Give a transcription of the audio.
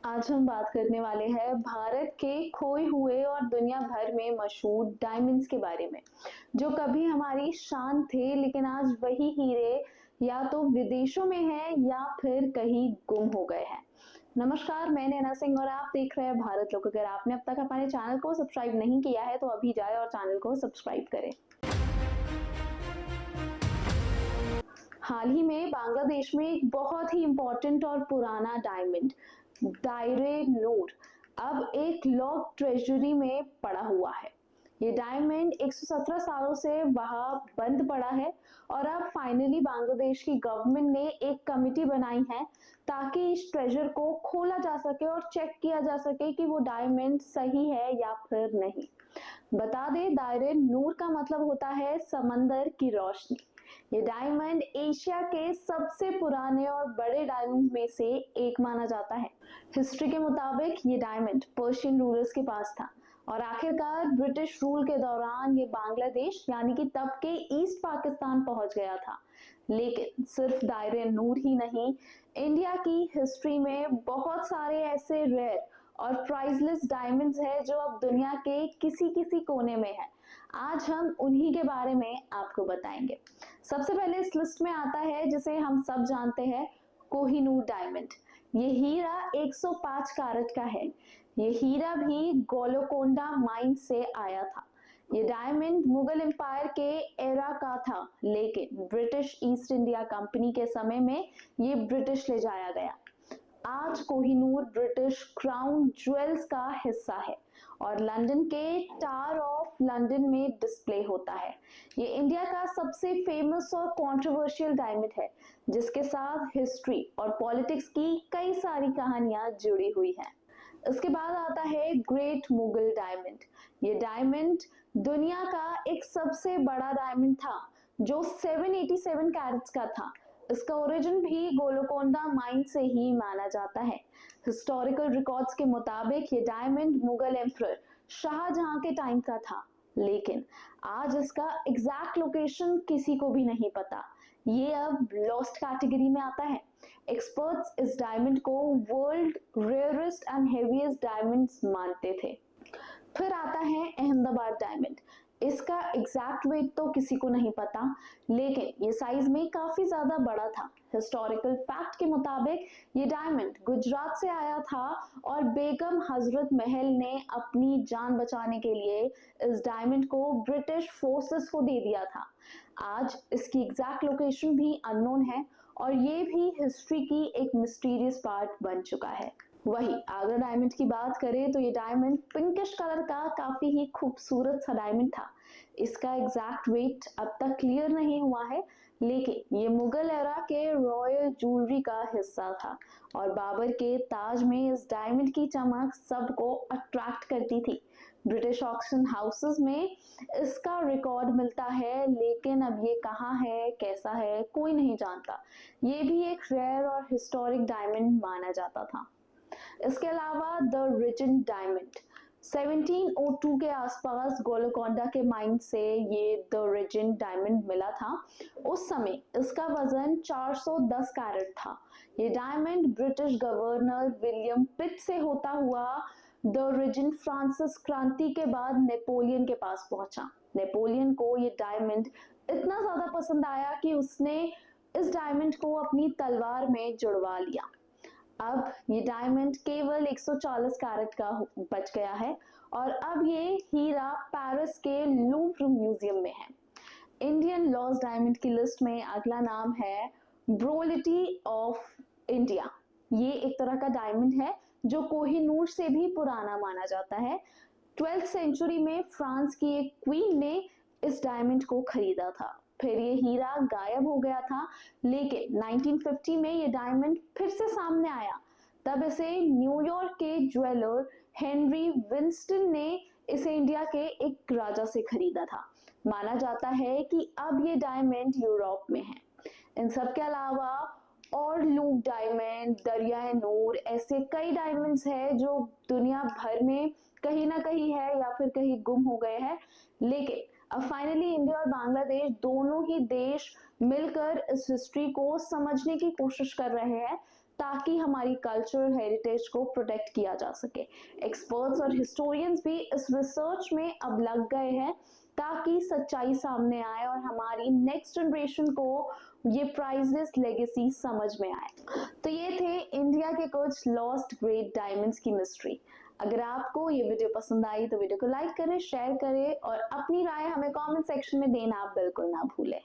आज हम बात करने वाले हैं भारत के खोए हुए और दुनिया भर में मशहूर डायमंड्स के बारे में, जो कभी हमारी शान थे लेकिन आज वही हीरे या तो विदेशों में हैं या फिर कहीं गुम हो गए हैं। नमस्कार, मैं नैना सिंह और आप देख रहे हैं भारत लोक। अगर आपने अब तक हमारे चैनल को सब्सक्राइब नहीं किया है तो अभी जाए और चैनल को सब्सक्राइब करें। हाल ही में बांग्लादेश में एक बहुत ही इंपॉर्टेंट और पुराना डायमंड दायरे नूर अब एक लॉक ट्रेजरी में पड़ा हुआ है। ये डायमंड 117 सालों से वहां बंद पड़ा है और अब फाइनली बांग्लादेश की गवर्नमेंट ने एक कमिटी बनाई है ताकि इस ट्रेजर को खोला जा सके और चेक किया जा सके कि वो डायमंड सही है या फिर नहीं। बता दें, दायरे नूर का मतलब होता है समंदर की रोशनी। ये डायमंड एशिया के सबसे पुराने और बड़े डायमंड में से एक माना जाता है। हिस्ट्री के मुताबिक ये डायमंड पर्शियन रूलर्स के पास था और आखिरकार ब्रिटिश रूल के दौरान ये बांग्लादेश यानी कि तब के ईस्ट पाकिस्तान पहुंच गया था। लेकिन सिर्फ दायरे नूर ही नहीं, इंडिया की हिस्ट्री में बहुत सारे ऐसे रेयर और प्राइसलेस डायमंड्स है जो अब दुनिया के किसी किसी कोने में है। आज हम उन्हीं के बारे में आपको बताएंगे। सबसे पहले इस लिस्ट में आता है जिसे हम सब जानते हैं, कोहिनूर डायमंड। ये हीरा 105 कैरेट का है। ये हीरा भी गोलकोंडा माइन से आया था। ये डायमंड मुगल एम्पायर के एरा का था, लेकिन ब्रिटिश ईस्ट इंडिया कंपनी के समय में ये ब्रिटिश ले जाया गया। आज कोहिनूर ब्रिटिश क्राउन ज्वेल्स का हिस्सा है और लंदन के टावर ऑफ लंदन में डिस्प्ले होता है। ये इंडिया का सबसे फेमस और कंट्रोवर्शियल डायमंड है, जिसके साथ हिस्ट्री और पॉलिटिक्स की कई सारी कहानियां जुड़ी हुई हैं। इसके बाद आता है ग्रेट मुगल डायमंड। ये डायमंड दुनिया का एक सबसे बड़ा डायमंड था जो 787 कैरेट्स का था। इसका ओरिजिन भी गोलकोंडा माइन से ही माना जाता है। हिस्टोरिकल रिकॉर्ड्स के मुताबिक ये डायमंड मुगल एम्परर शाहजहां के टाइम का था, लेकिन आज इसका एग्जैक्ट लोकेशन किसी को भी नहीं पता। ये अब लॉस्ट कैटेगरी में आता है। एक्सपर्ट्स इस डायमंड को world rarest and heaviest diamonds मानते थे। फिर आता है अहमदाबाद डायमंड। इसका एग्जैक्ट वेट तो किसी को नहीं पता, लेकिन ये साइज में काफी ज्यादा बड़ा था। हिस्टोरिकल फैक्ट के मुताबिक ये डायमंड गुजरात से आया था और बेगम हजरत महल ने अपनी जान बचाने के लिए इस डायमंड को ब्रिटिश फोर्सेस को दे दिया था। आज इसकी एग्जैक्ट लोकेशन भी अननोन है और ये भी हिस्ट्री की एक मिस्टीरियस पार्ट बन चुका है। वही आगरा डायमंड की बात करें तो ये डायमंड पिंकिश कलर का काफी ही खूबसूरत सा डायमंड था। इसका एग्जैक्ट वेट अब तक क्लियर नहीं हुआ है, लेकिन ये मुगल एरा के रॉयल ज्वेलरी का हिस्सा था और बाबर के ताज में इस डायमंड की चमक सबको अट्रैक्ट करती थी। ब्रिटिश ऑक्शन हाउसेस में इसका रिकॉर्ड मिलता है, लेकिन अब ये कहाँ है, कैसा है, कोई नहीं जानता। ये भी एक रेयर और हिस्टोरिक डायमंड माना जाता था। इसके अलावा द रिजेंट डायमंड 1702 के आसपास गोलकोंडा के माइन से ये द रिजेंट डायमंड मिला था। उस समय इसका वजन 410 कैरेट था। ये डायमंड ब्रिटिश गवर्नर विलियम पिट से होता हुआ द रिजेंट फ्रांसिस क्रांति के बाद नेपोलियन के पास पहुंचा। नेपोलियन को ये डायमंड इतना ज्यादा पसंद आया कि उसने इस डायमंड को अपनी तलवार में जुड़वा लिया। अब ये डायमंड केवल 140 कैरेट का बच गया है और अब ये हीरा पेरिस के लूव्र म्यूजियम में है। इंडियन लॉस्ट डायमंड की लिस्ट में अगला नाम है ब्रोलिटी ऑफ इंडिया। ये एक तरह का डायमंड है जो कोहिनूर से भी पुराना माना जाता है। 12th सेंचुरी में फ्रांस की एक क्वीन ने इस डायमंड को खरीदा था। फिर ये हीरा गायब हो गया था, लेकिन 1950 में ये डायमंड फिर से सामने आया। तब इसे न्यूयॉर्क के ज्वेलर हेनरी विंस्टन ने इसे इंडिया के एक राजा से खरीदा था। माना जाता है कि अब ये डायमंड यूरोप में है। इन सब के अलावा और लूव डायमंड, दरियाए नूर, ऐसे कई डायमंड्स हैं जो दुनिया भर में कहीं ना कहीं है या फिर कहीं गुम हो गए हैं। लेकिन अब फाइनली इंडिया और बांग्लादेश दोनों ही देश मिलकर इस हिस्ट्री को समझने की कोशिश कर रहे हैं ताकि हमारी कल्चरल हेरिटेज को प्रोटेक्ट किया जा सके। एक्सपर्ट्स और हिस्टोरियंस भी इस रिसर्च में अब लग गए हैं ताकि सच्चाई सामने आए और हमारी नेक्स्ट जनरेशन को ये प्राइसलेस लेगेसी समझ में आए। तो ये थे इंडिया के कुछ लॉस्ट ग्रेट डायमंड्स की मिस्ट्री। अगर आपको ये वीडियो पसंद आई तो वीडियो को लाइक करें, शेयर करें और अपनी राय हमें कमेंट सेक्शन में देना आप बिल्कुल ना भूलें।